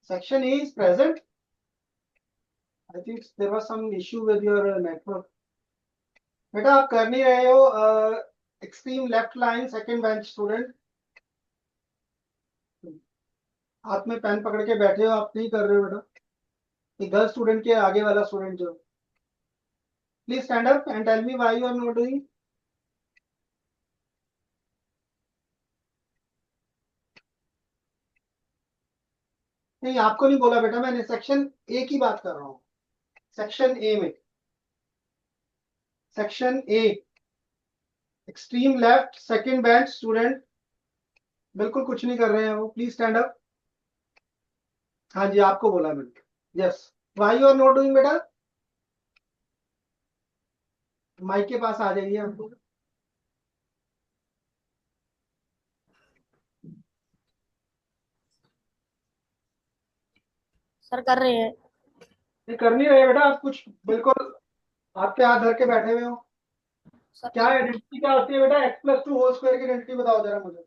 Section A is present. I think there was some issue with your network. बेटा आप कर नहीं रहे हो extreme left line second bench student, हाथ में पेन पकड़ के बैठे हो, आप नहीं कर रहे हो बेटा। ये गर्ल स्टूडेंट के आगे वाला स्टूडेंट जो, please stand up and tell me why you are not doing. नहीं आपको नहीं बोला बेटा, मैंने सेक्शन ए की बात कर रहा हूँ। सेक्शन ए में, section A extreme left second bench student बिल्कुल कुछ नहीं कर रहे हैं वो, प्लीज स्टैंड अप। हाँ जी आपको बोला मैंने, yes. Why you are not doing बेटा, माइक के पास आ जाइए हमको। सर कर रहे हैं। ये कर नहीं रहे बेटा आप कुछ, बिल्कुल आपके हाथ धर के बैठे हुए हो। सर क्या आइडेंटिटी क्या होती है बेटा, x plus two whole square की आइडेंटिटी बताओ जरा मुझे।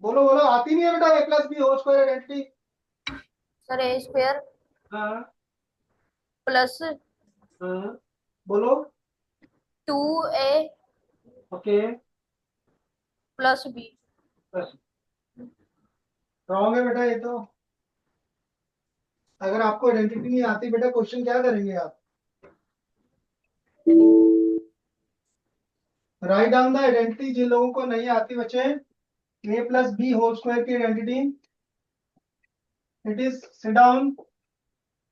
बोलो बोलो, आती नहीं है बेटा a plus B whole square identity. Sir a square हाँ प्लस हाँ बोलो। 2a okay, plus b. बस रॉन्ग है बेटा ये तो। अगर आपको आइडेंटिटी नहीं आती बेटा, क्वेश्चन क्या करेंगे आप। राइट डाउन द आइडेंटिटी, जिन लोगों को नहीं आती बच्चे, A plus B whole square की identity, it is sit down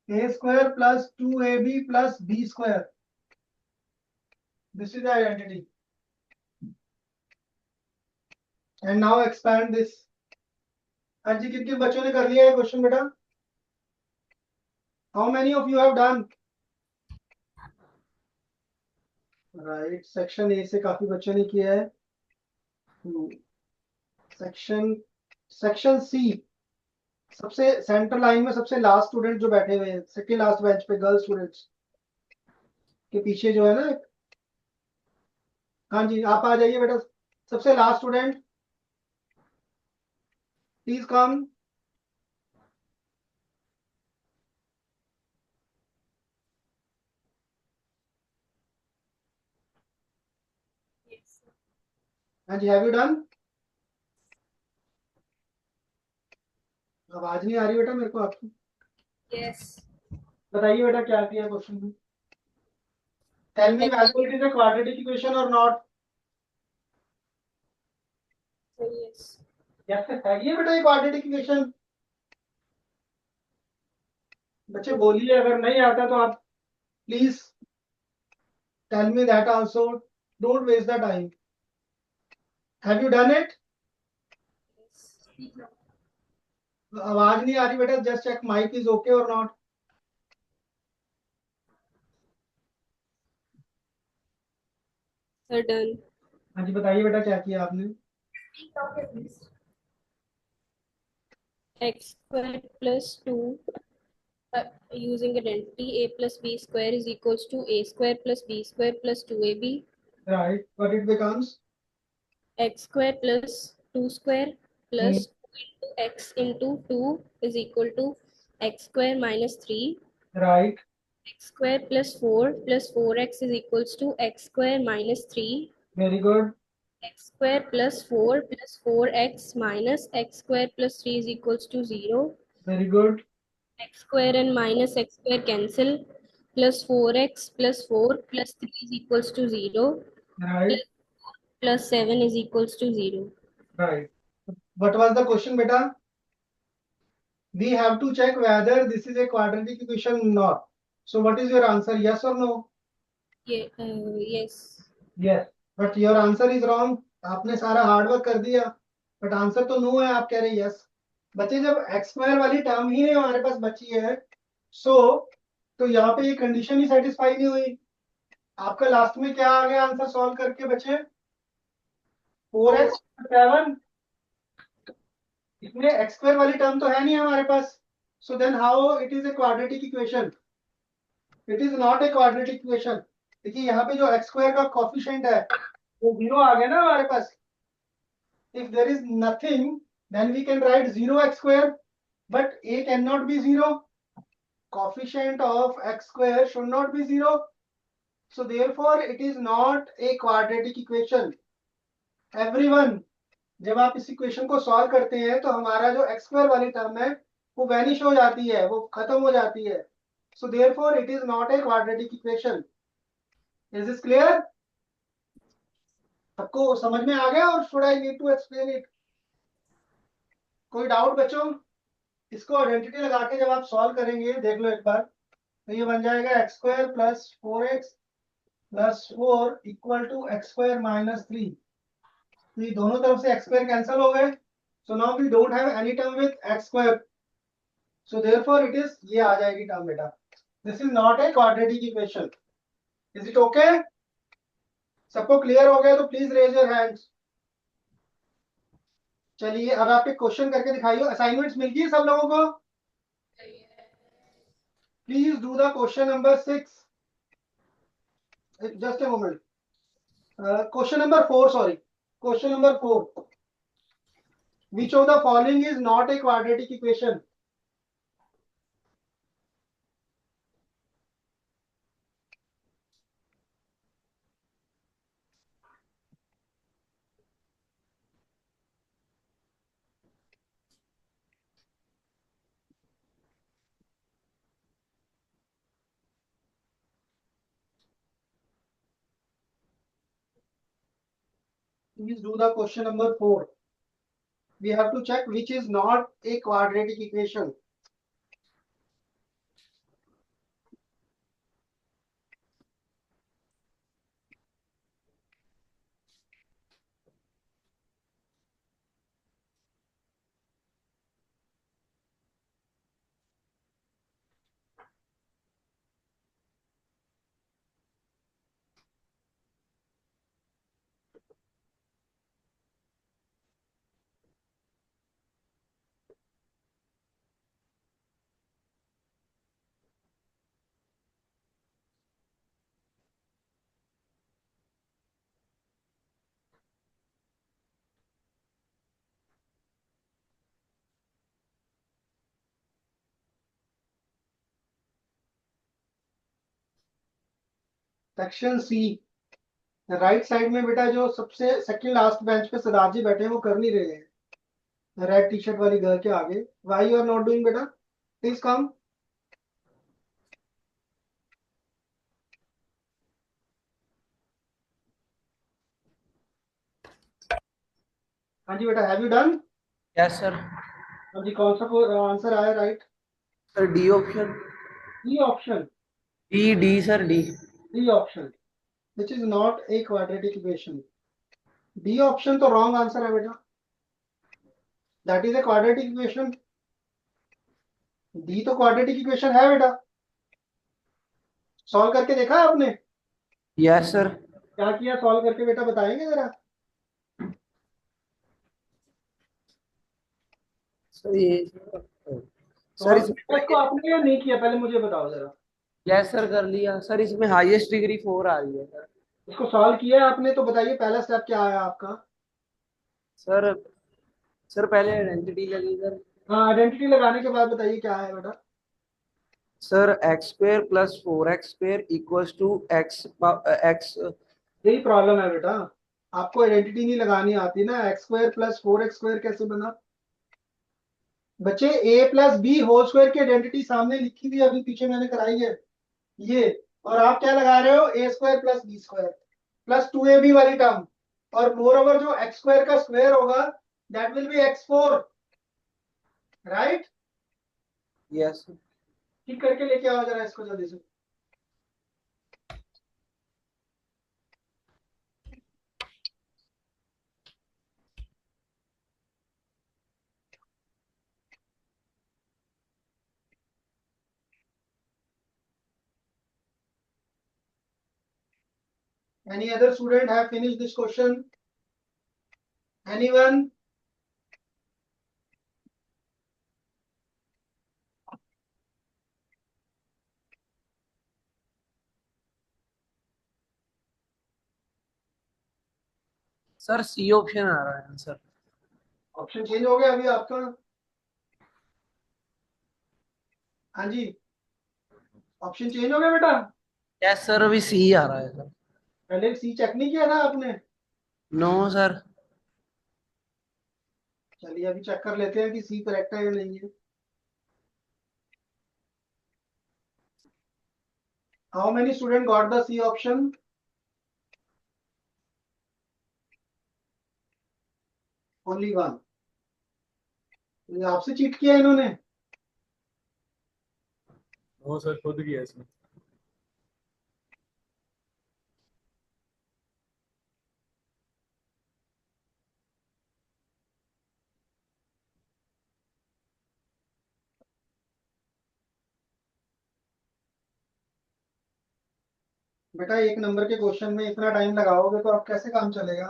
A square plus two A B plus B square, this is the identity. And now expand this. हाँ जी कितने बच्चों ने कर लिया है क्वेश्चन बेटा, how many of you have done. Right, section A से काफी बच्चों ने किया है। सेक्शन सेक्शन सी, सबसे सेंटर लाइन में सबसे लास्ट स्टूडेंट जो बैठे हुए हैं, सेकंड लास्ट बेंच पे गर्ल स्टूडेंट्स के पीछे जो है ना। हाँ जी आप आ जाइए बेटा, सबसे लास्ट स्टूडेंट प्लीज कम। हाँ जी हैव यू डन। आवाज नहीं आ रही बेटा मेरे को आपकी। यस। बताइए बेटा क्या किया क्वेश्चन में। Tell me whether it is a quadratic equation or not। Yes. Yes है ये बेटा ये क्वाड्रेटिक इक्वेशन। बच्चे बोलिए, अगर नहीं आता तो आप please tell me that also, don't waste the time. Have you done it. आवाज नहीं आ रही बेटा, just check mic is okay और नॉट। Sir done. हाँ जी बताइए बेटा क्या किया आपने। X square plus 2 using identity a plus b square is equals to a square plus b square plus 2ab. Right, but it becomes X square plus 2 square plus 2 into x into 2 is equal to x square minus 3. Right, X square plus 4x is equals to x square minus 3. Very good, X square plus 4x minus x square plus 3 is equals to 0. Very good, X square and minus x square cancel. Plus 4x plus 4 plus 3 is equals to 0. Right Plus 7 is equals to 0. Right. What was the question बेटा। we have to check whether this is a quadratic equation or not. So what is your answer, yes or no? Yeah, yes. Yes, but your answer is wrong। आपने सारा hard work कर दिया, but answer तो no है, आप कह रहे yes. बच्चे जब एक्स स्क्वायर वाली टर्म ही नहीं हमारे पास बची है, सो तो यहाँ पे ये कंडीशन ही सेटिस्फाई नहीं हुई। आपका लास्ट में क्या आ गया आंसर सॉल्व करके बच्चे, 4x7। इसमें एक्स स्क्वायर वाली टर्म तो है नहीं हमारे पास, so then how it is a quadratic equation. It is not a quadratic equation. देखिए यहाँ पे जो एक्स स्क्वायर का कॉफिशिएंट है वो जीरो आ गया ना हमारे पास, if there is nothing, then we can write 0x square, but a cannot be 0. Coefficient of x square should not be 0. So therefore it is not a quadratic equation. Everyone, जब आप इस equation को solve करते हैं तो हमारा जो x square वाली टर्म है वो वैनिश हो जाती है, वो खत्म हो जाती है. So therefore it is not a quadratic equation. Is this clear? सबको समझ में आ गया और should I need to explain it? कोई डाउट बच्चों? इसको आइडेंटिटी लगा के जब आप सॉल्व करेंगे देख लो एक बार, तो ये बन जाएगा X square plus 4x plus 4 equal to X square minus 3. तो ये दोनों तरफ से एक्स स्क्वायर कैंसिल हो गए. So now we don't have any term with X square. So therefore it is, ये आ जाएगी टर्म बेटा. This is not a quadratic equation. Is it okay? सबको क्लियर हो गया तो प्लीज रेज योर हैंड्स. चलिए अब आप एक क्वेश्चन करके दिखाइए. असाइनमेंट्स मिल गई सब लोगों को? Please do the question number 6. Just a moment. Question number 4, sorry, question number 4. Which of the following is not a quadratic equation? Please do the question number 4. We have to check which is not a quadratic equation. Section C. Right side में बेटा जो सबसे second last bench पे सरदार जी बैठे हैं वो कर नहीं रहे हैं. रेड टी शर्ट वाली गर्ल के आगे. Why you are not doing बेटा? Please come. हाँ जी बेटा, have you done? Yes sir. हाँ जी, कौन सा आंसर आया right? Sir D option. D option. D sir D. D option which is not a quadratic equation. D option तो रॉन्ग आंसर है बेटा. That is a quadratic equation. D तो quadratic equation है बेटा. सॉल्व करके देखा है आपने? Yes sir. क्या किया सॉल्व करके बेटा, बताएंगे जरा? सर ये सर सॉल्व इसको आपने या नहीं किया, पहले मुझे बताओ जरा. यस सर कर लिया सर. इसमें हाईएस्ट डिग्री 4 आ रही है सर. इसको सॉल्व किया है आपने तो बताइए पहला स्टेप क्या आया आपका? सर सर पहले आइडेंटिटी लगी सर. हाँ, आइडेंटिटी लगाने के बाद बताइए क्या है बेटा. Sir X square plus 4x square equals to X X. यही प्रॉब्लम है बेटा, आपको आइडेंटिटी नहीं लगानी आती ना. X square plus 4x square कैसे बना? बच्चे a plus B whole square की आइडेंटिटी सामने लिखी हुई है, अभी पीछे मैंने कराई है ये. और आप क्या लगा रहे हो? A square plus B square plus 2ab वाली टर्म. और मोर ओवर जो एक्स स्क्वायर का स्क्वायर होगा that will be x4, right? Yes. ठीक करके लेके आओ जरा इसको जल्दी से. Any other student have finished this question? Anyone? Sir C option आ रहा है आंसर. ऑप्शन चेंज हो गया अभी आपका? हाँ जी, ऑप्शन चेंज हो गया बेटा? यस सर, अभी सी आ रहा है सर। पहले सी चेक नहीं किया था आपने? No sir. चलिए अभी चेक कर लेते हैं कि सी करेक्ट है या नहीं है। How many student got the C option? Only one. आपसे चीट किया इन्होंने? नो सर, खुद किया इसमें। बेटा एक नंबर के क्वेश्चन में इतना टाइम लगाओगे तो अब कैसे काम चलेगा?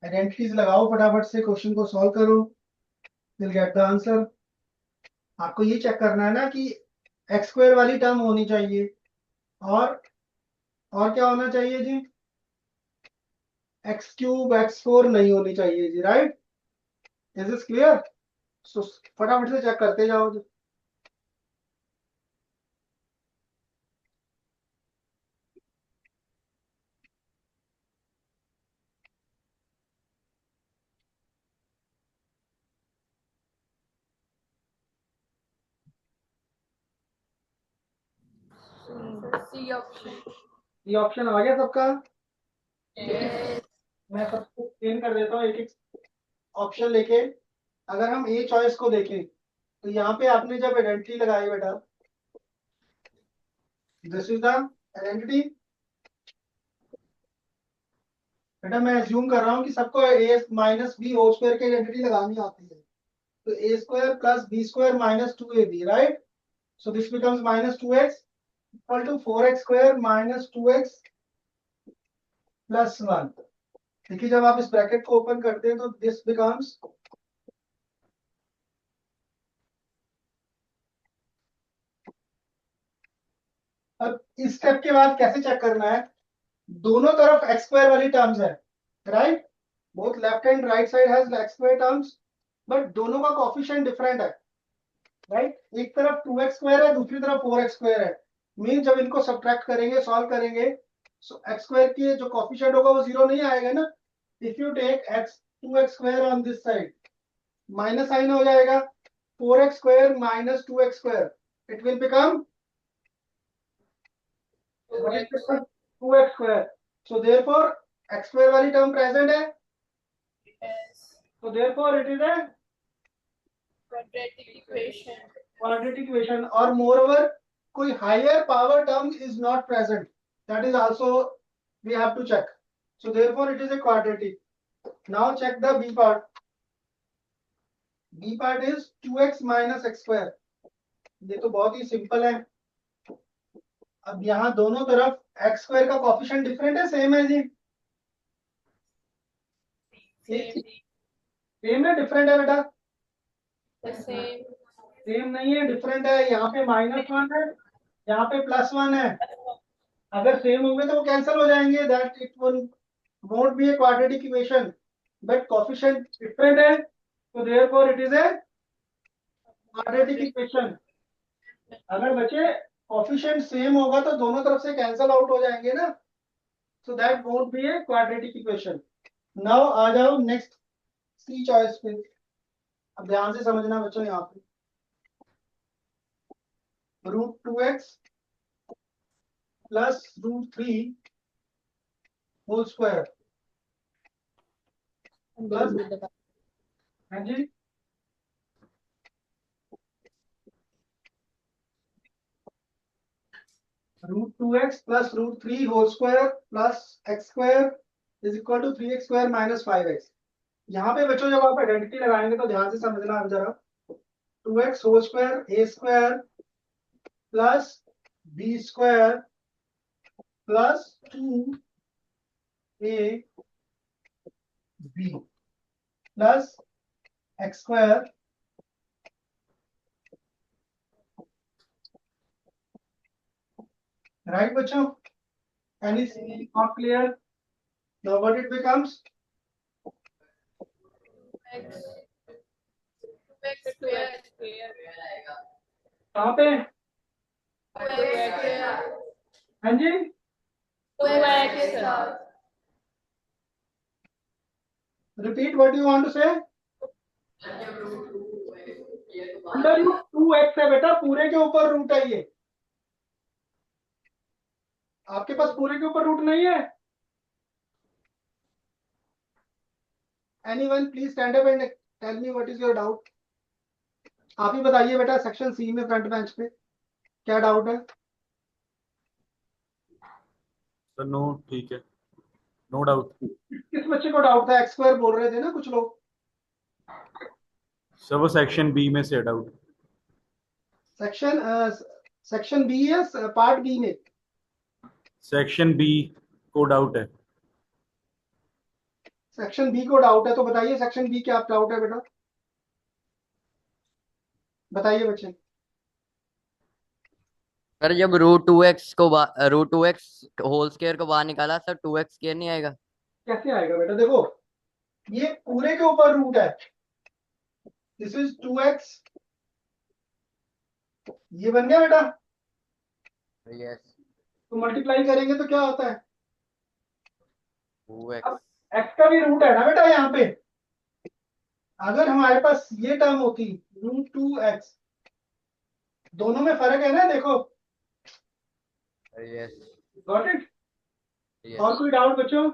आइडेंटिटीज लगाओ, फटाफट से क्वेश्चन को सॉल्व करो, विल गेट द आंसर। आपको ये चेक करना है ना कि एक्स स्क्वायर वाली टर्म होनी चाहिए, और और क्या होना चाहिए जी? एक्स क्यूब एक्स फोर नहीं होनी चाहिए जी, right? Is this clear? So फटाफट से चेक करते जाओ जी। C option. ये ऑप्शन आ गया सबका? यस। मैं सबको एक्सप्लेन कर देता हूँ एक एक ऑप्शन लेके। अगर हम ए चॉइस को देखें तो यहाँ पे आपने जब आइडेंटिटी लगाई बेटा, दिस इज द आइडेंटिटी। बेटा मैं अज्यूम कर रहा हूँ कि सबको A minus B whole square की आइडेंटिटी लगानी आती है। तो A square plus B square minus two A B, right? So this becomes minus two x equal to four x square minus two x plus one. देखिए जब आप इस bracket को ओपन करते हैं तो दिस बिकम्स, अब इस स्टेप के बाद कैसे चेक करना है? दोनों तरफ एक्स स्क्वायर वाली टर्म्स है, right? Both left and right side has x square terms, but दोनों का कोफिशिएंट डिफरेंट है, राइट? एक तरफ टू एक्स स्क्वायर है, दूसरी तरफ फोर एक्स स्क्वायर है। मीन जब इनको सब्ट्रैक्ट करेंगे, सॉल्व करेंगे, सो एक्स स्क्वायर की जो कोफिशिएंट होगा वो जीरो नहीं आएगा ना। If you take X two X square on this side, minus sign हो जाएगा, four x square minus two X square, it will become two X square. So therefore X square वाली term present है, yes. so therefore it is a quadratic equation. quadratic equation, or moreover कोई higher power term is not present, that is also we have to check, so therefore it is a quadratic. Now check the b part. b part is 2x minus x square, ये तो बहुत ही simple है। अब यहाँ दोनों तरफ x square का coefficient different है, सेम है जी? सेम है डिफरेंट है बेटा? सेम। सेम नहीं है, डिफरेंट है। यहाँ पे माइनस वन है, यहाँ पे प्लस वन है। अगर सेम होंगे तो वो कैंसिल हो जाएंगे, that it will won't be a quadratic equation, but coefficient different है, so therefore it is a quadratic equation. अगर बच्चे coefficient सेम होगा तो दोनों तरफ से कैंसिल आउट हो जाएंगे ना, so that won't be a quadratic equation. Now आ जाओ नेक्स्ट सी चॉइस पे। अब ध्यान से समझना बच्चों, यहाँ पे root two x plus root three whole square plus, हाँ जी, root two x plus root three whole square plus x square is equal to three x square minus five x. यहाँ पे बच्चों जब आप आइडेंटिटी लगाएंगे तो ध्यान से समझना आप जरा। Two x whole square A square plus B square plus two A B plus x square, right बच्चों? Any not clear? Now what it becomes? कहाँ पे? हाँ जी, repeat what you want to say. Under root 2x है बेटा, पूरे के ऊपर रूट है ये। आपके पास पूरे के ऊपर रूट नहीं है? Anyone please stand up and tell me what is your doubt. आप ही बताइए बेटा, सेक्शन सी में फ्रंट बेंच पे क्या डाउट है? सर नो, ठीक है, नो डाउट। किस बच्चे को डाउट था? एक्स स्क्वायर बोल रहे थे ना कुछ लोग। सर वो सेक्शन बी में से डाउट। सेक्शन बी है, पार्ट बी में। सेक्शन बी को डाउट है। सेक्शन बी को डाउट है तो बताइए सेक्शन बी क्या डाउट है बेटा, बताइए बच्चे। सर जब root two x whole square को बाहर निकाला सर 2x स्क्वायर नहीं आएगा? कैसे आएगा बेटा? देखो ये पूरे के ऊपर रूट है, दिस इज 2x, ये बन गया बेटा। यस। तो मल्टीप्लाई करेंगे तो क्या होता है? 2x। अब x का भी रूट है ना बेटा यहाँ पे। अगर हमारे पास ये टर्म होती √2x, दोनों में फर्क है ना, देखो। यस। Got it? यस। और कोई डाउट बच्चों?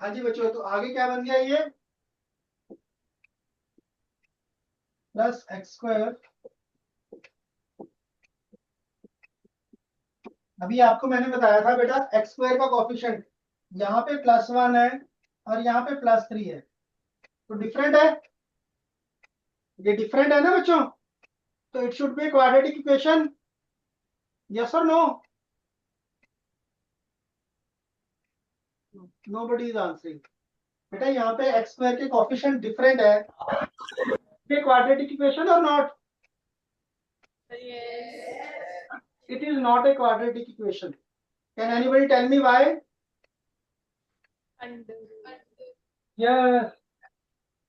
हाँ जी बच्चों, तो आगे क्या बन गया ये? Plus x square. अभी आपको मैंने बताया था बेटा, एक्स स्क्वायर का कॉफिशिएंट यहाँ पे +1 है और यहाँ पे +3 है, तो डिफरेंट है। ये डिफरेंट है ना बच्चों, तो it should be quadratic equation. Yes और नो? Nobody is answering. बेटा यहाँ पे एक्स स्क्वायर के कॉफिशिएंट डिफरेंट है, ये क्वाड्रेटिक इक्वेशन और not? It is not a quadratic equation. Can anybody tell me why? Yes,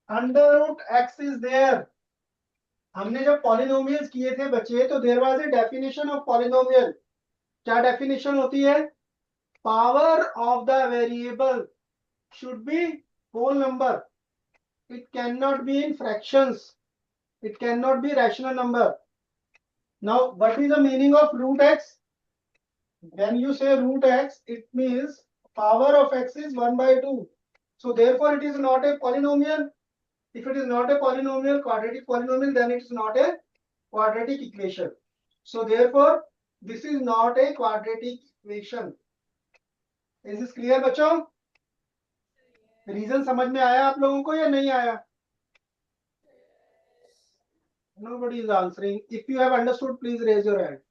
under root x is there. हमने जब पॉलिनोमियल्स किए थे बच्चे, तो there was a definition of polynomial. क्या डेफिनेशन होती है? Power of the variable should be whole number, it can not be in fractions, it can not be rational number. Now what is the meaning of root X? When you say root x, it means power of x is 1/2. So therefore it is not a polynomial. If it is not a polynomial, quadratic polynomial, then it is not a quadratic equation. So therefore this is not a quadratic equation. Is this clear बच्चों? Reason समझ में आया आप लोगों को या नहीं आया? Nobody is answering. If you have understood, please raise your hand.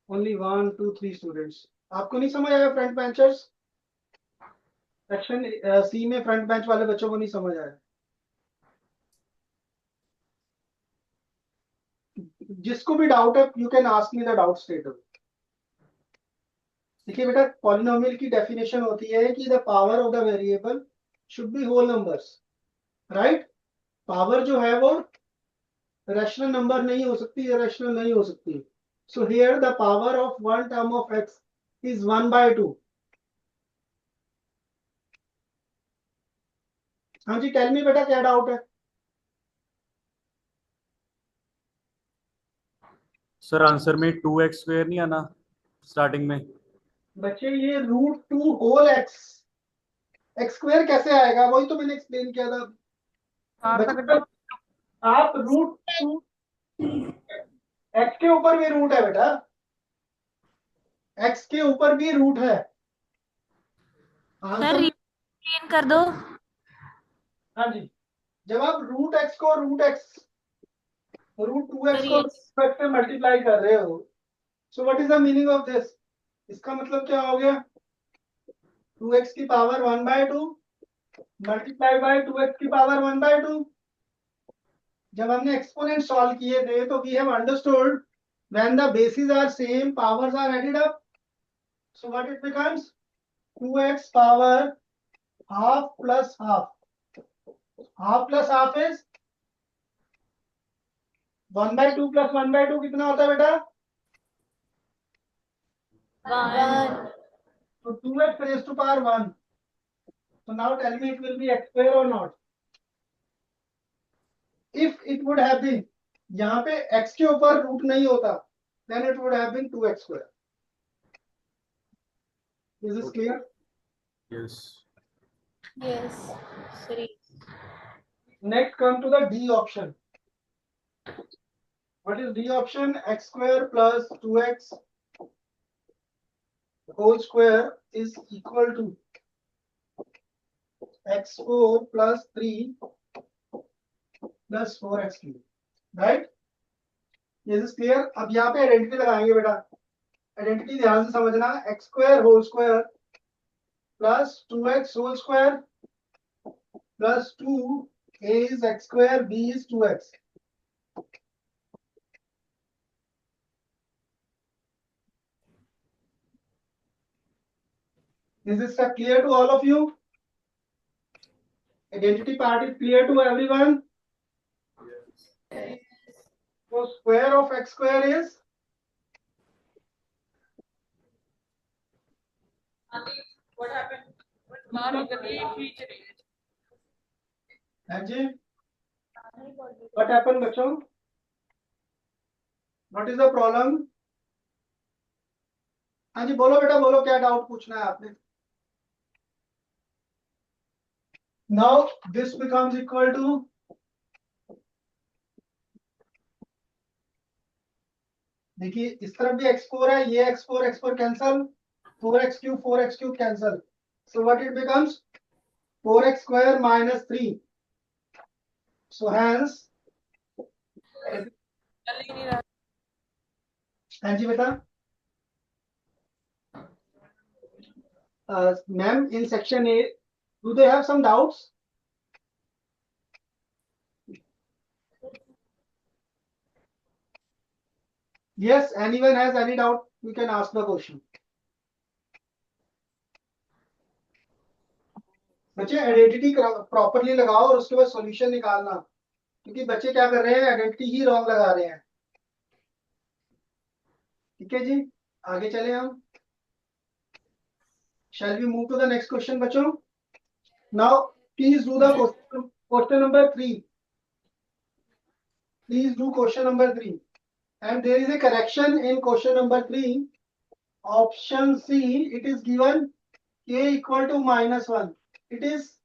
Only 1, 2, 3 students. आपको नहीं समझ आया फ्रंट बेंचर्स? सेक्शन सी में फ्रंट बेंच वाले बच्चों को नहीं समझ आया? जिसको भी डाउट है, you can ask me the doubt status. देखिए बेटा, पॉलिनोमियल की डेफिनेशन होती है कि the power of the variable should be whole numbers, right? Power जो है वो रैशनल नंबर नहीं हो सकती, इरेशनल नहीं हो सकती। So here the power of one term of x is 1/2। हाँ जी, टेल मी बेटा, क्या डाउट है? सर आंसर में 2x स्क्वायर नहीं आना स्टार्टिंग में? बच्चे ये √2 होल एक्स, एक्स स्क्वायर कैसे आएगा? वही तो मैंने एक्सप्लेन किया था बच्चे। आप √2 एक्स के ऊपर भी रूट है बेटा, एक्स के ऊपर भी रूट है। सर आंसर एक्सप्लेन कर दो। हाँ जी, जब आप √x को √2x को x से मल्टीप्लाई कर रहे हो, so what is the meaning of this? इसका मतलब क्या हो गया? 2x की पावर 1/2 मल्टीप्लाई बाय 2x की पावर 1/2। जब हमने एक्सपोनेंट सॉल्व किए थे तो we have understood when the basis are same, powers are added up. So what it becomes? 2x power half plus half. Half plus half is 1/2 plus 1/2 कितना होता है बेटा? 1. So 2x raised to power 1. So now tell me it will be x square or not? If it would have been, यहाँ पे x के ऊपर root नहीं होता, then it would have been 2x square. Is this clear? Yes. Yes. 3. Next come to the D option. What is D option? X square plus 2x whole square is equal to x4 plus 3 plus 4x cube. Right? Is this clear? अब यहाँ पे identity लगाएंगे बेटा. Identity ध्यान से समझना. x square whole square plus 2x whole square plus 2, a is x square, b is 2x. Is this step clear to all of you? Identity part is clear to everyone? So square of x square is? What happened? Anji? What happened बच्चों? What is the problem? हाँ जी बोलो बेटा बोलो क्या doubt पूछना है आपने? Now this becomes equal to देखिए इस तरफ भी x4 है, ये x4 cancel, 4x cube cancel. So what it becomes? 4x square minus 3. So hence हाँ जी बेटा. Ma'am, in section A, do they have some doubts? Yes, anyone has any doubt, you can ask the question. बच्चे identity properly लगाओ और उसके बाद solution निकालना, क्योंकि बच्चे क्या कर रहे हैं, आइडेंटिटी ही रॉन्ग लगा रहे हैं. ठीक है जी, आगे चले हम. Shall we move to the next question बच्चों? Now please do the question number 3. Please do question number 3. And there is a correction in question number 3. Option C, it is given k equal to -1. It is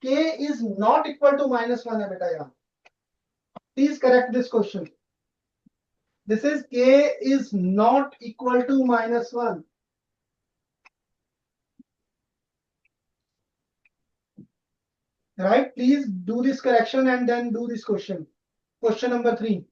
k is not equal to -1 है बेटा यहाँ. Please correct this question. This is k is not equal to -1. Right? Please do this correction and then do this question. Question number 3.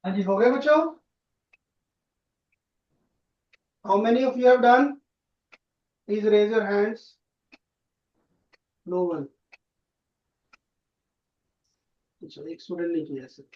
हाँ जी, हो गया बच्चों? How many of you have done? Please raise your hands. No one. अच्छा, एक student नहीं किया ऐसे.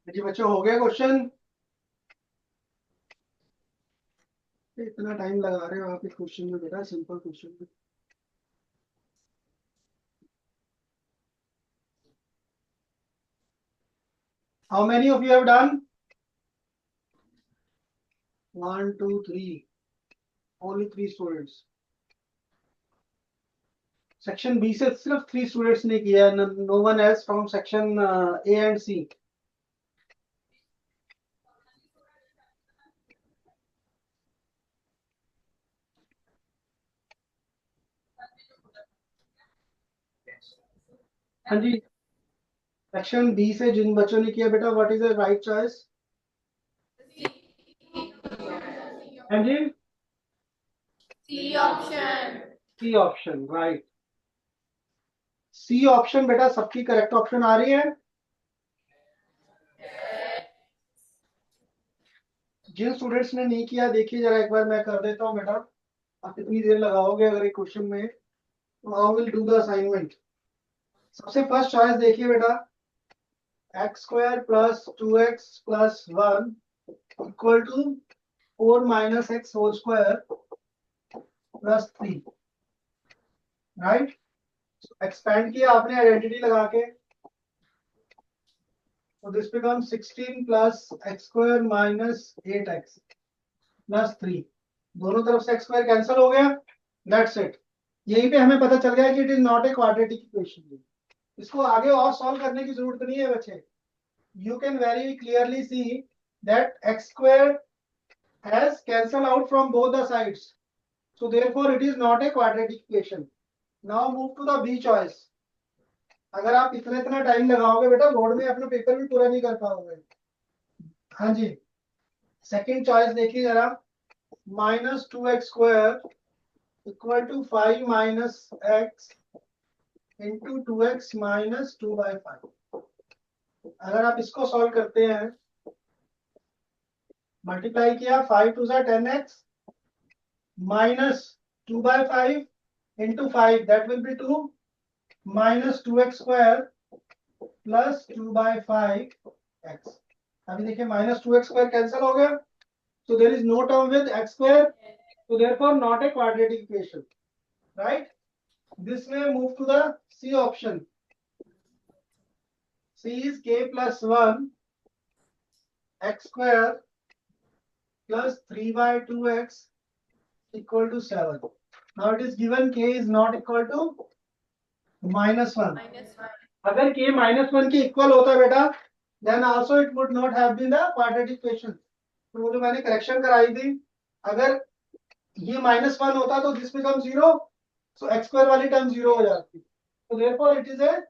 जी बच्चों, हो गया क्वेश्चन? इतना टाइम लगा रहे हो आप इस क्वेश्चन में बेटा, सिंपल क्वेश्चन में. How many of you have done? 1 2 3. Only 3 students. Section B से सिर्फ 3 स्टूडेंट्स ने किया. No one else from section A and C. हाँ जी, सेक्शन बी से जिन बच्चों ने किया बेटा, what is the right choice? हाँ जी, C option. C option, right. C option बेटा सबकी करेक्ट ऑप्शन आ रही है. जिन स्टूडेंट्स ने नहीं किया देखिए जरा एक बार, मैं कर देता हूँ बेटा. आप कितनी देर लगाओगे अगर एक क्वेश्चन में? How will do the assignment. सबसे फर्स्ट चॉइस देखिए बेटा, X square plus 2x plus 1 equal to 4 minus X whole square plus 3. Right. Expand किया आपने आइडेंटिटी लगा के, तो this become 16 plus x square minus 8x plus 3. दोनों तरफ से एक्स स्क्वायर कैंसिल हो गया. That's it. यहीं पे हमें पता चल गया कि it is not a quadratic equation. इसको आगे और सॉल्व करने की जरूरत नहीं है बच्चे. You can very clearly see that x square has cancelled out from both the sides, so therefore it is not a quadratic equation. Now move to the B choice. अगर आप इतना टाइम लगाओगे बेटा, बोर्ड में अपना paper भी पूरा नहीं कर पाओगे. हाँ जी, सेकंड चॉइस देखिए जरा, minus 2x square equal to 5 minus X into 2x minus 2/5. अगर आप इसको सॉल्व करते हैं, मल्टीप्लाई किया, 5 2 10x minus 2/5 into 5, that will be 2 minus 2x square plus 2/5x. अभी देखिए माइनस 2x स्क्वायर कैंसिल हो गया. So there is no term with x square. So therefore not a quadratic equation. Right? This may move to the C option. C is k plus 1 x square plus 3 by 2x equal to 7. Now it is given k is not equal to -1. -1. अगर k -1 के equal होता बेटा, then also it would not have been the quadratic equation. तो वो जो मैंने correction कराई थी, अगर ये -1 होता तो this becomes 0, so x square वाली टर्म 0 हो जाती. So therefore it is a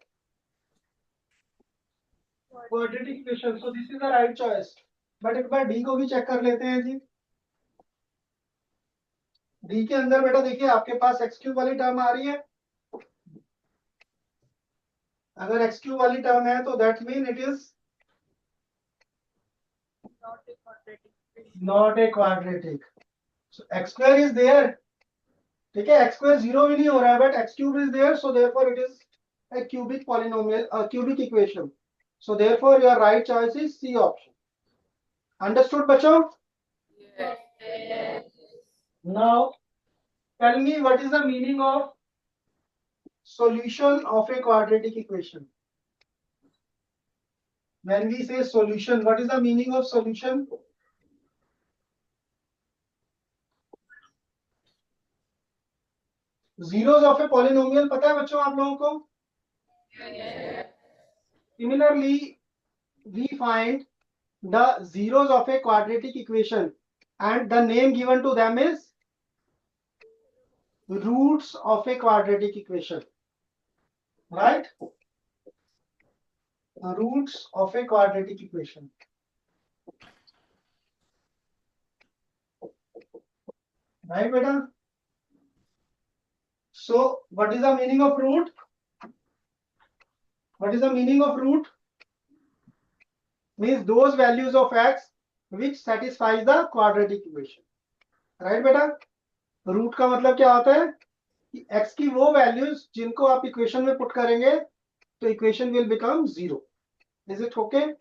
quadratic equation. So this is the right choice. But एक बार d को भी चेक कर लेते हैं जी. d के अंदर बेटा देखिए आपके पास x³ वाली टर्म आ रही है. अगर x³ वाली टर्म है तो that mean it is Not a quadratic equation. not a quadratic. So x square is there. ठीक है, x square 0 भी नहीं हो रहा है, but x³ is there, so therefore it is a cubic polynomial, a cubic equation. So therefore your right choice is C option. Understood बच्चों? Yes. Now tell me what is the meaning of solution of a quadratic equation. When we say solution, what is the meaning of solution? Zeros of a polynomial पता है बच्चों आप लोगों को? Similarly, we find the zeros of a quadratic equation and the name given to them is roots of a quadratic equation. Right? Roots of a quadratic equation. Right, beta? So, what is the meaning of root? What is the meaning of root? Means those values of x which satisfies the quadratic equation. Right, beta? Root का मतलब क्या होता है कि x की वो values जिनको आप equation में put करेंगे तो equation will become 0. Is it okay?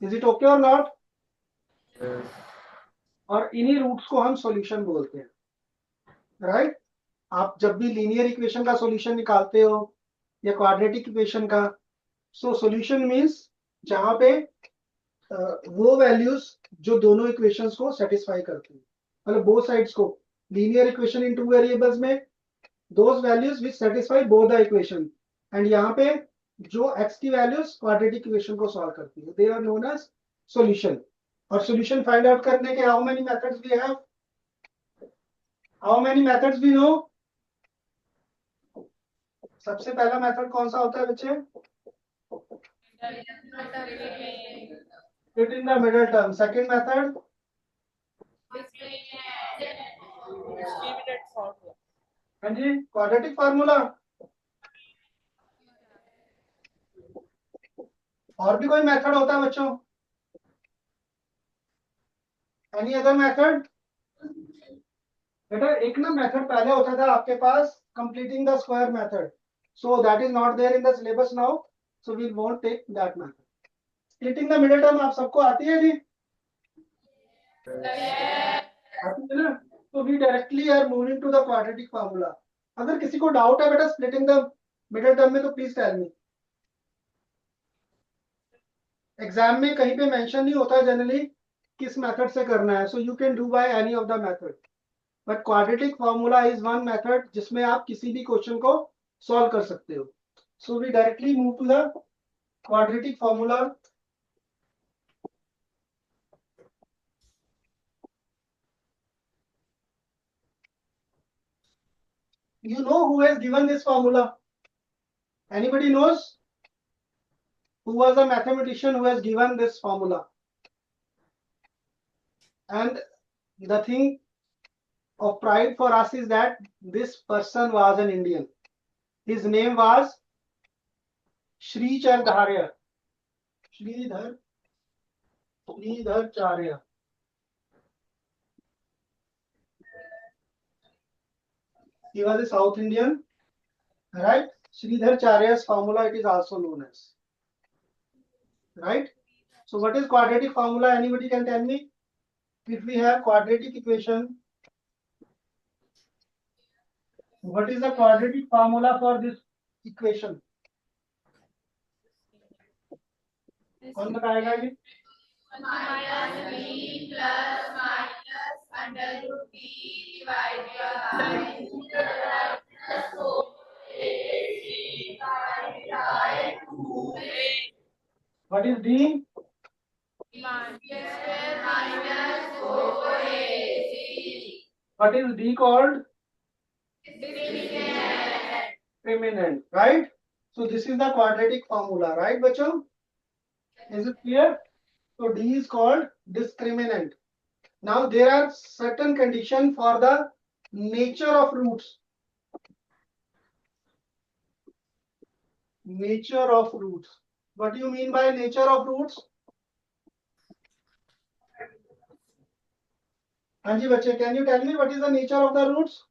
Is it okay or not? और इन्हीं रूट्स को हम सॉल्यूशन बोलते हैं. राइट? आप जब भी लीनियर इक्वेशन का सॉल्यूशन निकालते हो या क्वाड्रेटिक इक्वेशन का, सो सॉल्यूशन मींस जहां पे वो वैल्यूज जो दोनों इक्वेशंस को सेटिस्फाई करती हैं, मतलब बोथ साइड्स को. Linear equation in two variables में those values which satisfy both the equation, and यहाँ पे जो x की वैल्यूज क्वाड्रेटिक इक्वेशन को सॉल्व करती है, they are known as solution. और सॉल्यूशन फाइंड आउट करने के how many methods we have? How many methods we know? सबसे पहला मेथड कौन सा होता है बच्चे? Fit in the middle term. Second method? Discriminant formula. हाँ जी, क्वाड्रेटिक फार्मूला. और भी कोई मेथड होता है बच्चों? Any other method? बेटा एक ना मेथड पहले होता था आपके पास, completing the square method. So that is not there in the syllabus now, so we won't take that method. Splitting the middle term आप सबको आती है जी? आती है ना? तो we directly are moving to the quadratic formula. अगर किसी को डाउट है बेटा स्प्लिटिंग द मिडिल टर्म में तो प्लीज टेल मी. एग्जाम में कहीं पे मेंशन नहीं होता जनरली किस मेथड से करना है, so you can do by any of the method, but quadratic formula is one method जिसमें आप किसी भी क्वेश्चन को सॉल्व कर सकते हो. So we directly move to the quadratic formula. You know who has given this formula? Anybody knows? Who was the mathematician who has given this formula? And the thing of pride for us is that this person was an Indian. His name was Sridhar Charya. Sridhar Charya. He was a South Indian, right? Sridhar Charya's formula it is also known as, right? So what is quadratic formula? Anybody can tell me? if we have quadratic equation, what is the quadratic formula for this equation? कौन बताएगा ये? minus b plus minus under root b divided by plus 4ac divided by 2a. What is D? Square minus 4ac. What is D called? Discriminant, right? So this is the quadratic formula, right, bachcho? Is it clear? So D is called discriminant. Now there are certain conditions for the nature of roots. Nature of roots. What do you mean by nature of roots? हाँ जी बच्चे, can you tell me what is the nature of the roots?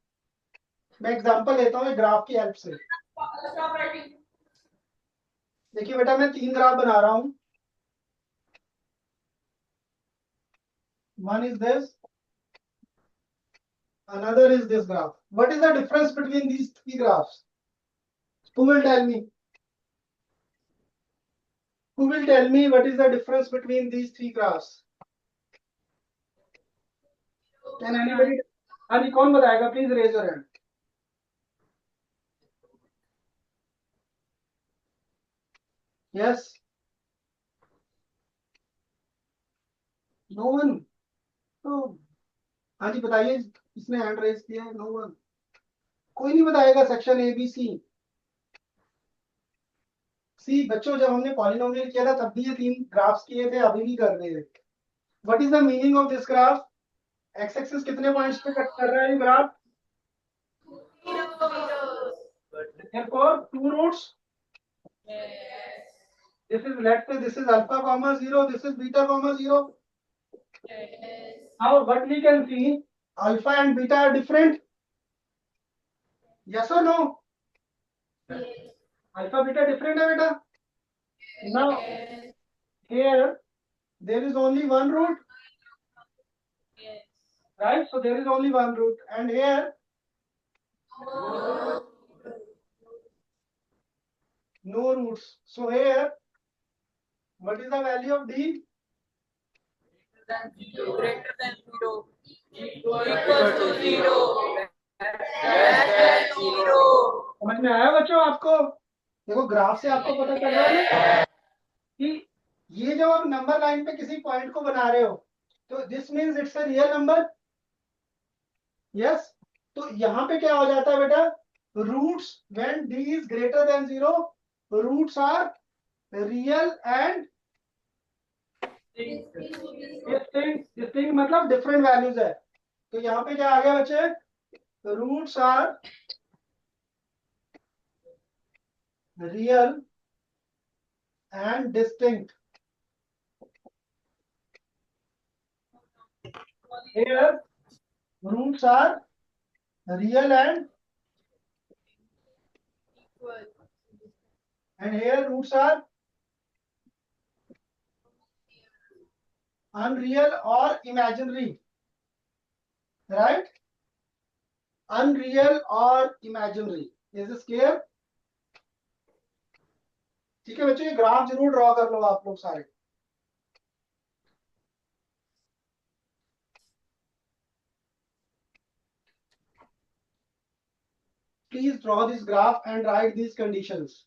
मैं example लेता हूँ graph की help से. Stop writing. देखिए बेटा, मैं 3 ग्राफ बना रहा हूँ. One is this, another is this graph. What is the difference between these 3 graphs? Who will tell me? Who will tell me what is the difference between these 3 graphs? Can anybody? हाँ जी, कौन बताएगा? Please raise your hand. Yes. No one. तो हाँ जी बताइए, किसने hand raise किया है? No one. कोई नहीं बताएगा. Section A B C. सी बच्चों, जब हमने पॉलिनोमियल किया था तब भी ये 3 ग्राफ्स किए थे, अभी भी कर रहे हैं. What is the meaning of this graph? X axis कितने पॉइंट्स पे कट कर रहा है ये graph? Therefore, 2 roots. This is, let's say, this is alpha comma 0. This is beta comma 0. Now, what we can see, alpha and beta are different. Yes or no? Alpha beta different है बेटा. Now, here there is only one root. Right? So there is only one root, and here no roots. So here, what is the value of D? Greater than 0. Equal to 0. Less than 0. समझ में आया बच्चों आपको? देखो graph से आपको पता चल रहा है कि ये जब आप नंबर लाइन पे किसी पॉइंट को बना रहे हो, तो this means it's a real number. Yes. तो यहाँ पे क्या हो जाता है बेटा? Roots when d is greater than 0, roots are real and distinct. मतलब डिफरेंट वैल्यूज है. तो यहाँ पे क्या आ गया बच्चे? Roots are real and distinct. Here roots are real and here roots are unreal or imaginary, right? Unreal or imaginary. Is this clear? ठीक है बच्चों, ये ग्राफ जरूर ड्रॉ कर लो आप लोग सारे. Please draw this graph and write these conditions.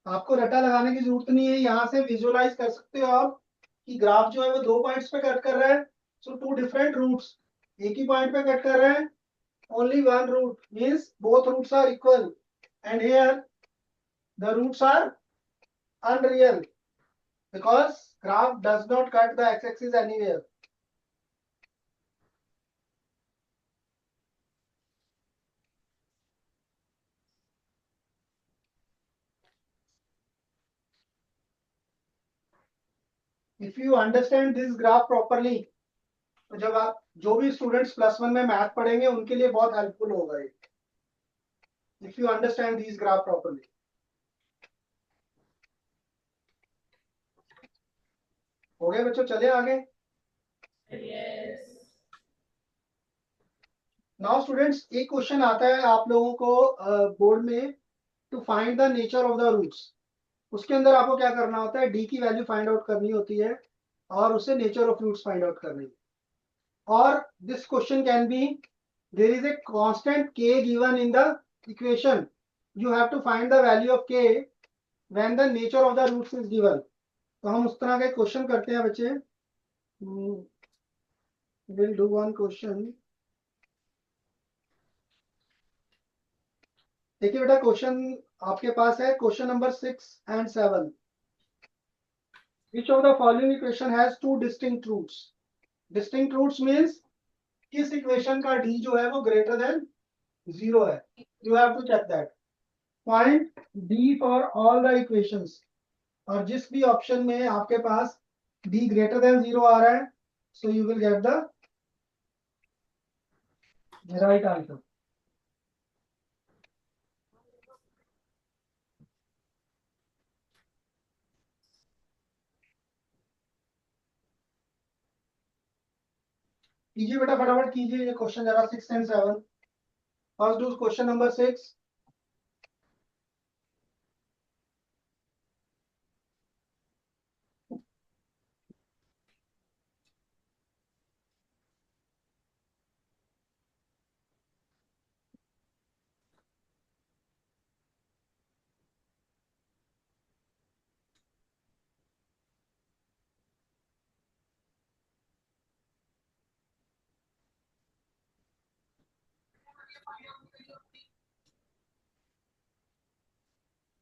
आपको रटा लगाने की जरूरत नहीं है, यहाँ से विजुअलाइज कर सकते हो आप कि ग्राफ जो है वो 2 पॉइंट्स पे कट कर रहा है. सो 2 डिफरेंट रूट्स एक ही पॉइंट पे कट कर रहे हैं. Only one root means both roots are equal, and here the roots are unreal because graph does not cut the x-axis anywhere. If you understand this graph properly, तो जब आप जो भी स्टूडेंट्स +1 में मैथ पढ़ेंगे उनके लिए बहुत हेल्पफुल होगा ये. If you understand these graph properly. हो गए बच्चों, चले आगे। Yes. नाउ स्टूडेंट्स, एक क्वेश्चन आता है आप लोगों को बोर्ड में, to find the nature of the roots. उसके अंदर आपको क्या करना होता है, डी की वैल्यू फाइंड आउट करनी होती है और उससे nature of roots find out करनी है। और this question can be, there is a constant k given in the equation, you have to find the value of k when the nature of the roots is given. तो हम उस तरह के question करते हैं बच्चे। Will do one question. देखिए बेटा, क्वेश्चन आपके पास है, question number 6 and 7। Which of the following equation has two distinct roots? Distinct roots means किस इक्वेशन का d जो है वो ग्रेटर देन 0 है। You have to check that. Find d for all the equations. और जिस भी ऑप्शन में आपके पास d ग्रेटर देन 0 आ रहा है, so you will get the right answer. कीजिए बेटा, फटाफट कीजिए ये क्वेश्चन जरा 6 and 7। First do question number 6।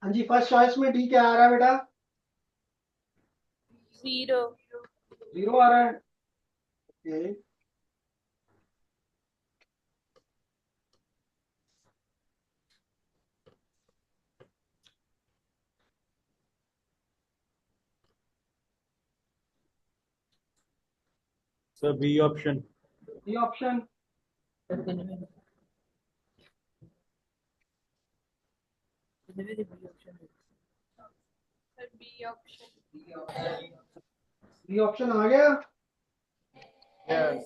हाँ जी, फर्स्ट चॉइस में डी क्या आ रहा है बेटा? 0. 0 आ रहा है। Okay, sir B option. D option. B option. D option आ गया। Yes.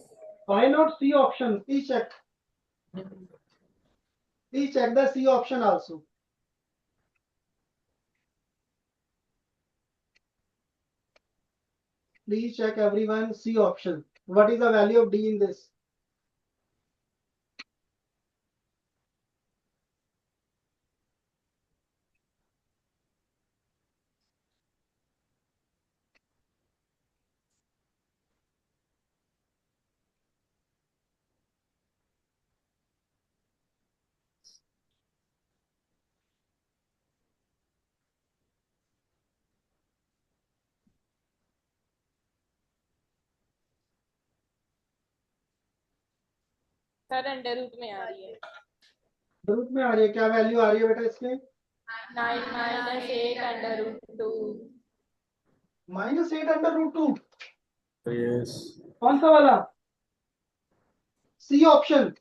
Why not C option? Please check. Please check the C option also. Please check everyone C option. What is the value of D in this? Sir under root में आ रही है। Group में आ रही है, क्या वैल्यू आ रही है बेटा इसके? 9 minus 8 under root 2. -8 under root 2। Yes. कौन सा वाला? C option.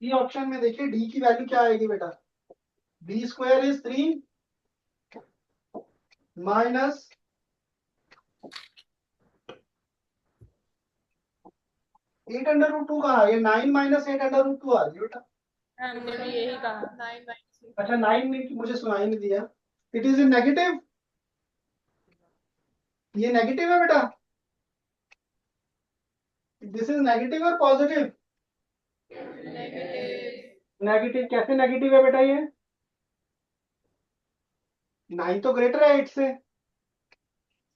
सी ऑप्शन में देखिए डी की वैल्यू क्या आएगी बेटा? B square is 3 minus 8 under root 2 कहाँ है? ये 9 माइनस 8 अंडर रूट 2 आ रही है बेटा। हमने भी यही कहा 9 minus 8. अच्छा, 9 ने मुझे सुनाई नहीं दिया। It is in negative. ये नेगेटिव है बेटा। दिस इज नेगेटिव और पॉजिटिव? Negative. नेगेटिव कैसे नेगेटिव है बेटा? ये 9 तो ग्रेटर है 8 से,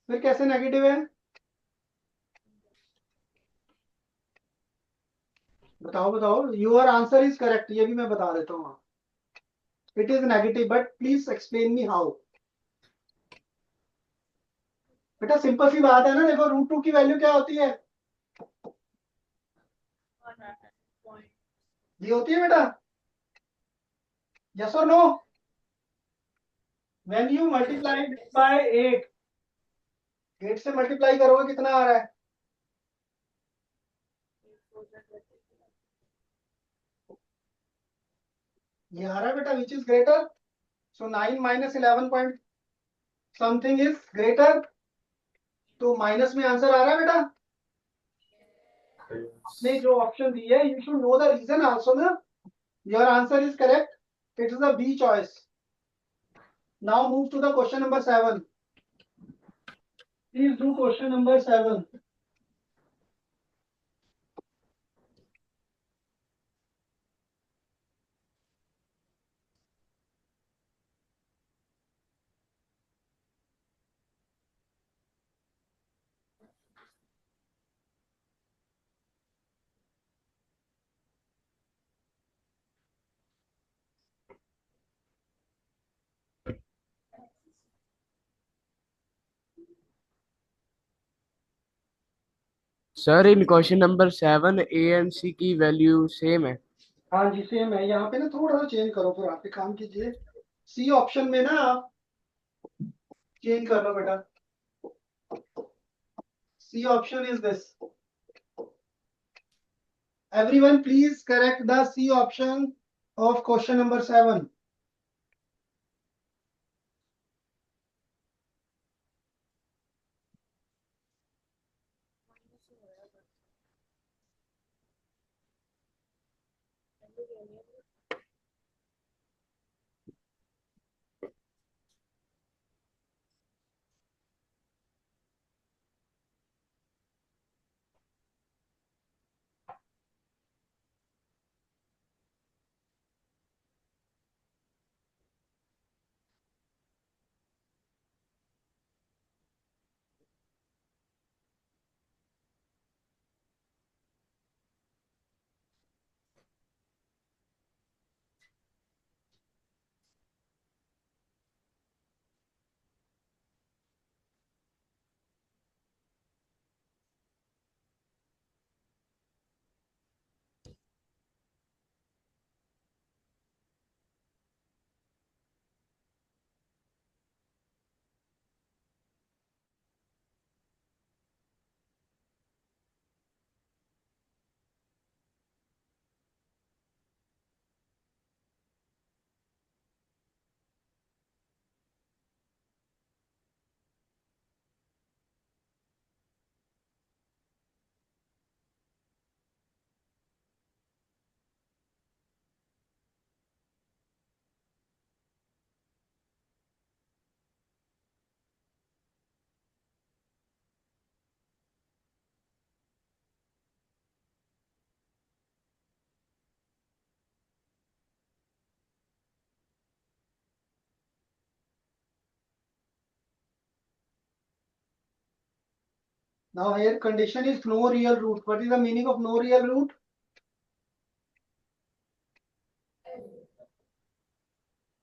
फिर कैसे नेगेटिव है? बताओ बताओ। योर आंसर इज करेक्ट, ये भी मैं बता देता हूँ। It is negative, but please explain me how. बेटा सिंपल सी बात है ना, देखो रूट 2 की वैल्यू क्या होती है? ये होती है बेटा। यस और no? When you multiply by 8, 8 से मल्टीप्लाई करोगे कितना आ रहा है? ये आ रहा है बेटा, which is greater. So 9 minus 11.6 something is greater, तो माइनस में आंसर आ रहा है बेटा। आपने जो ऑप्शन दी है, you should know the reason also ना। Your answer is correct, it is the B choice. Now move to the question number 7। Please do question number 7। Sir in question number 7 A and C की value same है। हाँ जी same है। यहाँ पे ना थोड़ा सा चेंज करो, फिर आप एक काम कीजिए, सी ऑप्शन में ना आप चेंज कर लो बेटा। C option is this. Everyone please correct the C option of question number 7। Now here condition is no real root. What is the meaning of no real root?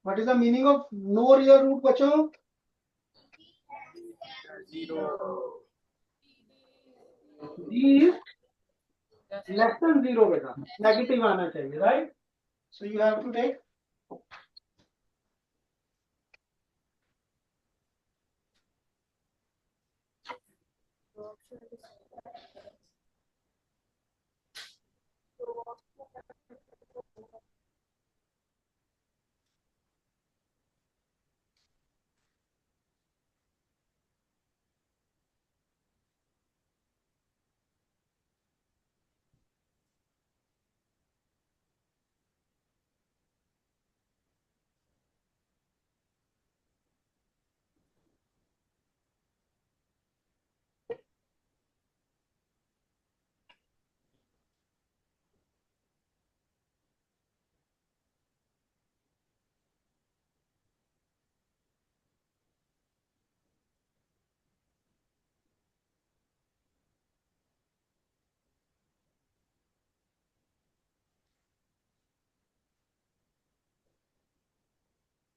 What is the meaning of no real root बच्चों? D is less than 0 बेटा, negative आना चाहिए, right? So you have to take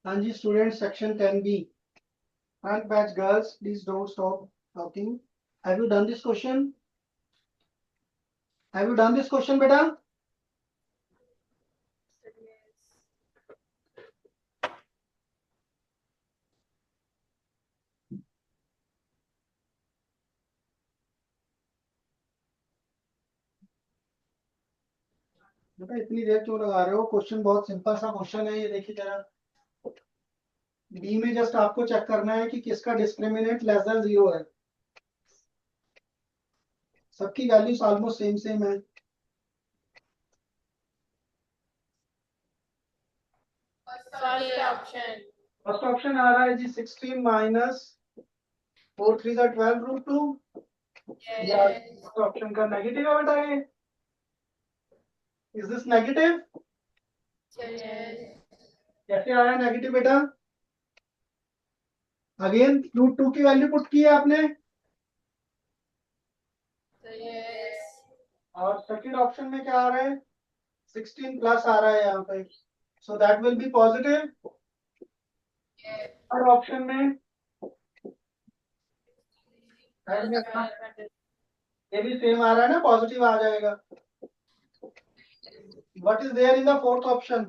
हाँ जी student section 10B front batch girls please don't stop talking. Have you done this question? Have you done this question बेटा? बेटा इतनी देर क्यों लगा रहे हो? क्वेश्चन बहुत सिंपल सा क्वेश्चन है ये, देखिए जरा। डी में जस्ट आपको चेक करना है कि किसका डिस्क्रिमिनेंट लेस देन 0 है। सबकी वैल्यूज ऑलमोस्ट सेम सेम है। First option. फर्स्ट ऑप्शन आ रहा है जी 16 माइनस 4 3 12 रूट 2। फर्स्ट ऑप्शन का नेगेटिव है बेटा ये। Is this negative? कैसे आया नेगेटिव बेटा? अगेन रूट 2 की वैल्यू पुट की है आपने, और सेकंड ऑप्शन में क्या आ रहा है? 16 प्लस आ रहा है यहाँ पे, so that will B positive. Third option में ये भी सेम आ रहा है ना, पॉजिटिव आ जाएगा। What is there in the fourth option?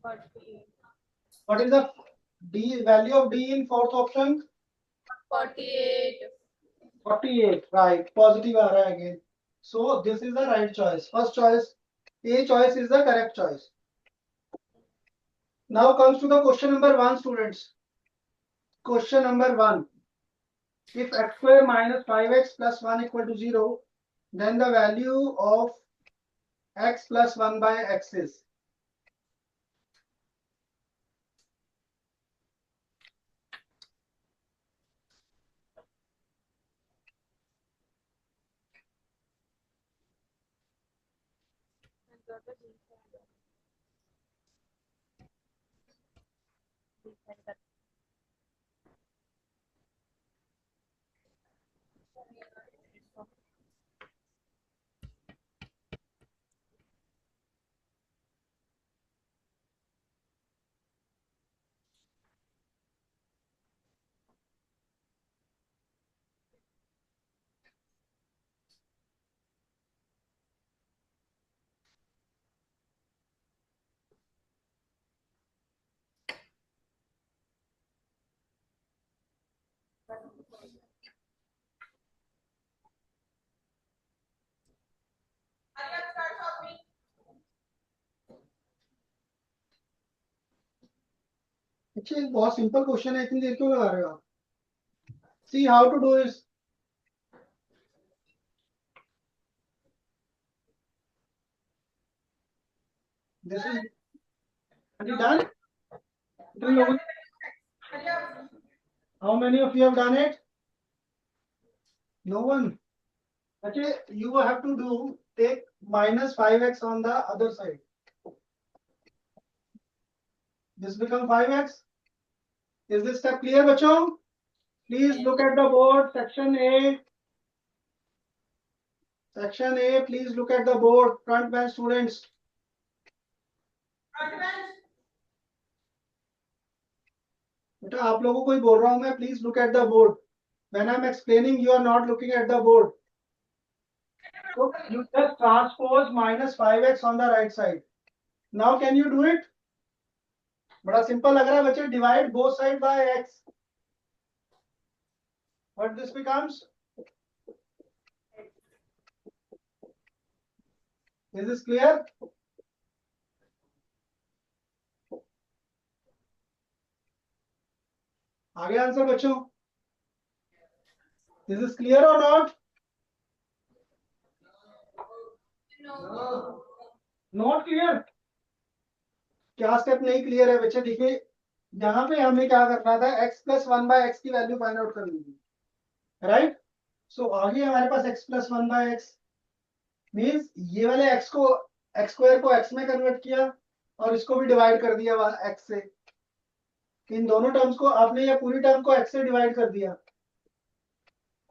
What is the D value of D in fourth option? 48। 48, right, positive आ रहा है again. So this is the right choice. First choice, A choice is the correct choice. Now comes to the question number 1, students. Question number 1. If x square minus 5x plus 1 equal to 0, then the value of x plus 1 by x is. अच्छा, एक बहुत simple question है, इतनी देर क्यों लगा रहे हो आप? सी हाउ टू डू इस। This is, have you done? तुम लोगों ने, how many of you have done it? No one. Okay, you have to do, take minus 5x on the other side. This become 5x. Is this step clear, बच्चों? Please look at the board, section A. Section A, please look at the board, front bench students. बेटा आप लोगों को ही बोल रहा हूं मैं, please look at the board. When I'm explaining, you are not looking at the board. So you just transpose minus 5x on the right side. Now can you do it? बड़ा simple लग रहा है बच्चे, divide both sides by x. What this becomes? Is this clear? आगे answer बच्चों, Is this clear or not? Not clear? क्या step नहीं clear है बच्चे? देखिए यहाँ पे हमें क्या करना था, x प्लस 1 बाय एक्स की वैल्यू फाइंड आउट करनी थी, राइट? सो आगे हमारे पास x plus 1 by x means ये वाले x को, x स्क्वायर को x में कन्वर्ट किया और इसको भी डिवाइड कर दिया x से। इन दोनों टर्म्स को आपने, या पूरी टर्म को x से डिवाइड कर दिया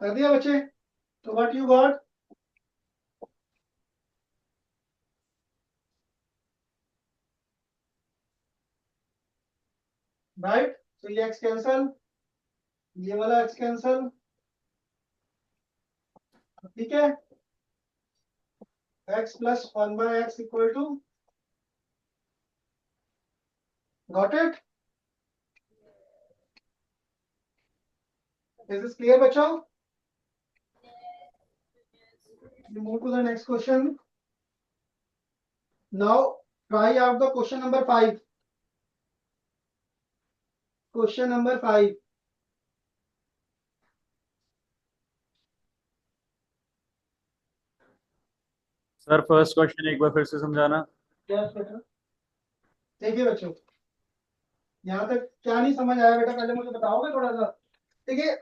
बच्चे। तो व्हाट यू गॉट? राइट, तो ये x कैंसल, ये वाला x कैंसल, ठीक है? x plus 1 by x equal to, got it? Is this clear बच्चों? We move to the next question. Now try out the question number 5. Question number 5। Sir first question एक बार फिर से समझाना। क्या बेटा? देखिए बच्चों, यहाँ तक क्या नहीं समझ आया बेटा, पहले मुझे बताओगे थोड़ा सा? देखिए,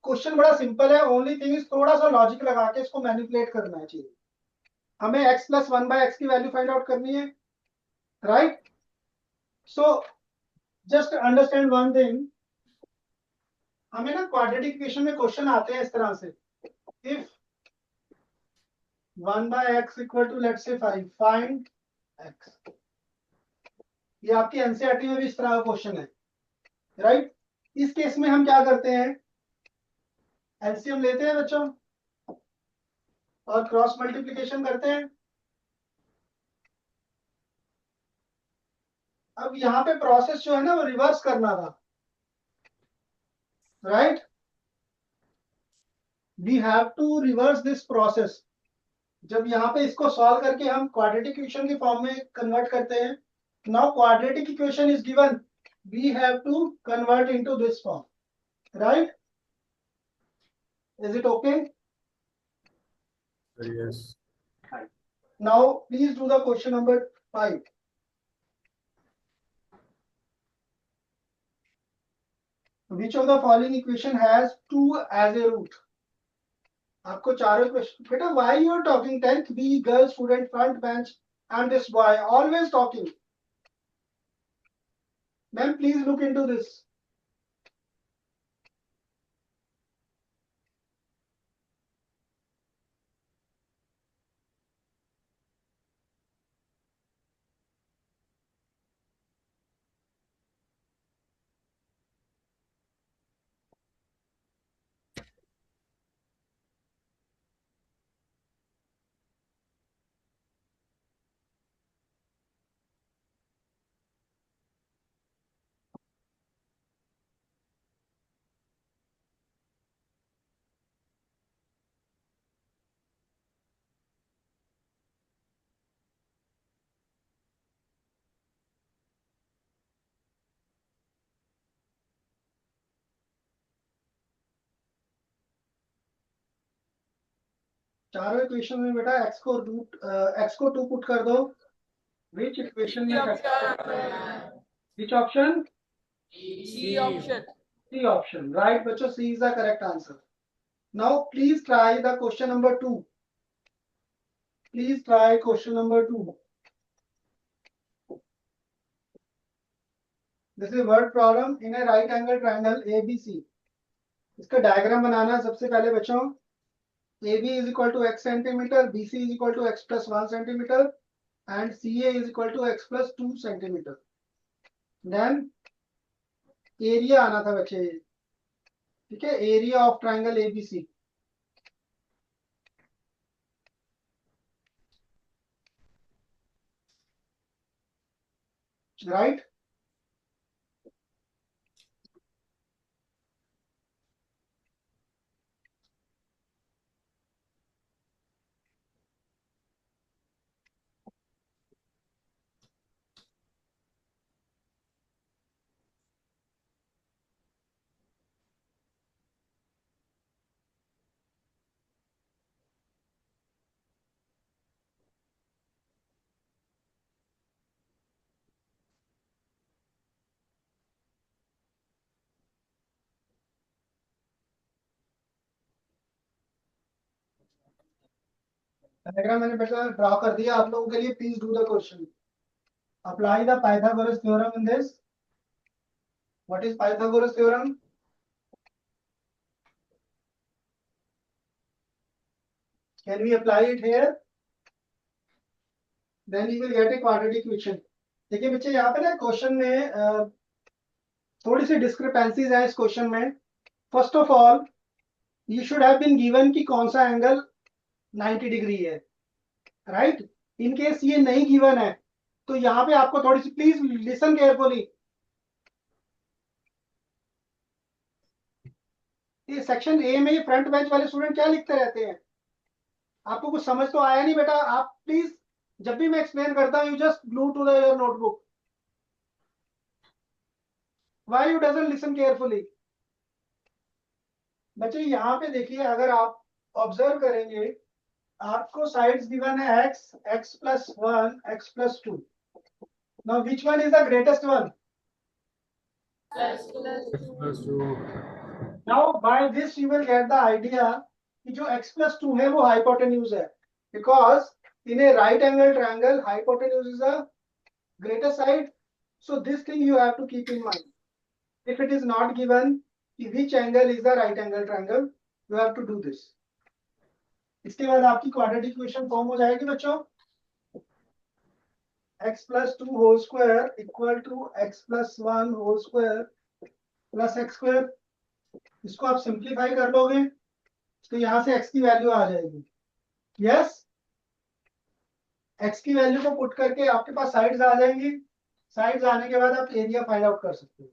क्वेश्चन बड़ा सिंपल है, ओनली थिंग इज थोड़ा सा लॉजिक लगा के इसको मैनिपुलेट करना चाहिए। हमें x प्लस 1/x की वैल्यू फाइंड आउट करनी है, right? So just understand one thing, हमें ना क्वाड्रेटिक इक्वेशन में क्वेश्चन आते हैं इस तरह से, if 1/x equal to let's say 5, find x। ये आपकी एनसीईआरटी में भी इस तरह का क्वेश्चन है, राइट? इस केस में हम क्या करते हैं, एलसीएम लेते हैं बच्चों और क्रॉस मल्टीप्लिकेशन करते हैं। अब यहाँ पे प्रोसेस जो है ना वो रिवर्स करना था, right? We have to reverse this process. जब यहाँ पे इसको सॉल्व करके हम क्वाड्रेटिक इक्वेशन के फॉर्म में कन्वर्ट करते हैं, now quadratic equation is given, we have to convert into this form, right? Is it okay? Yes. Now please do the question number 5। Which of the following equation has 2 as a root? आपको चारों question बेटा, why you are talking 10th B girl student front bench and this boy always talking? Ma'am, please look into this. चारों equation में बेटा x को root x को 2 put कर दो। Which equation में which option? C option. C option, right बच्चों? C is the correct answer. Now please try the question number 2. Please try question number 2. This is a word problem in a right angle triangle ABC. इसका diagram बनाना है सबसे पहले बच्चों। AB is equal to x centimeter, BC is equal to x plus 1 centimeter, and CA is equal to x plus 2 centimeter. Then area आना था बच्चे, ठीक है? Area of triangle ABC, right? Diagram मैंने बेटा ड्रॉ कर दिया आप लोगों के लिए। Please do the question. Apply the Pythagoras theorem in this. What is Pythagoras theorem? Can we apply it here? Then we will get a quadratic equation. देखिए बच्चे, यहाँ पे ना क्वेश्चन में थोड़ी सी डिस्क्रिपेंसीज है इस क्वेश्चन में। First of all, you should have been given कि कौन सा एंगल 90 डिग्री है, राइट? इन केस ये नहीं गिवन है तो यहाँ पे आपको थोड़ी सी, प्लीज लिसन केयरफुली। ये सेक्शन ए में ये फ्रंट बेंच वाले स्टूडेंट क्या लिखते रहते हैं? आपको कुछ समझ तो आया नहीं बेटा? आप प्लीज, जब भी मैं एक्सप्लेन करता हूँ, you just glue to the your notebook. Why you doesn't listen carefully? बच्चे यहाँ पे देखिए, अगर आप ऑब्जर्व करेंगे, आपको साइड्स गिवन है x, x plus 1, x plus 2. Now which one is the greatest one? plus 2. Now by this you will get the idea कि जो x plus 2 है वो hypotenuse है, because in a right angle triangle hypotenuse is the greatest side. So this thing you have to keep in mind. If it is not given which angle is the right angle triangle, you have to do this. इसके बाद आपकी quadratic equation form हो जाएगी बच्चों, x plus 2 whole square equal to x plus 1 whole square plus x square. इसको आप simplify कर लोगे तो यहाँ से x की वैल्यू आ जाएगी. यस, x की वैल्यू को पुट करके आपके पास साइड्स आ जाएंगी. साइड्स आने के बाद आप एरिया फाइंड आउट कर सकते हो.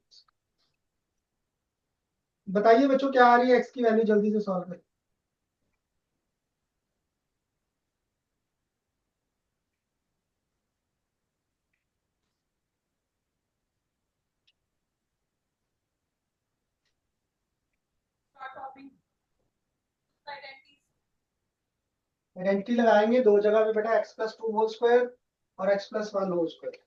बताइए बच्चों क्या आ रही है x की वैल्यू, जल्दी से सॉल्व करें. आइडेंटिटी लगाएंगे दो जगह पे बेटा, x plus 2 होल स्क्वायर और x plus 1 होल स्क्वायर.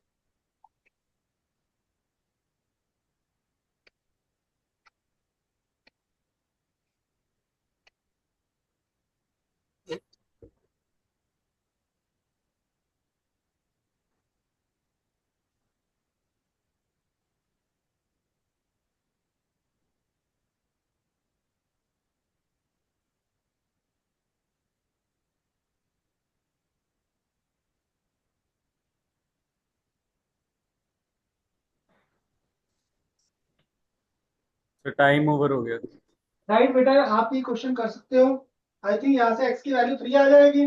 तो टाइम ओवर हो गया. राइट बेटा, आप ये क्वेश्चन कर सकते हो. आई थिंक यहाँ से x की वैल्यू 3 आ जाएगी.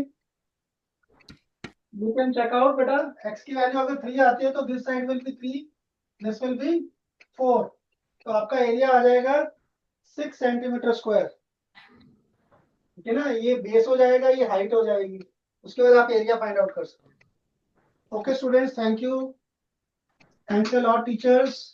यू कैन चेक आउट बेटा, x की वैल्यू अगर 3 आती है तो this side will be 3, this will be 4. तो आपका एरिया आ जाएगा 6 सेंटीमीटर स्क्वायर. ठीक है ना, ये बेस हो जाएगा, ये हाइट हो जाएगी. उसके बाद आप एरिया फाइंड आउट कर सकते हो. Okay students, thank you. Thanks a lot teachers.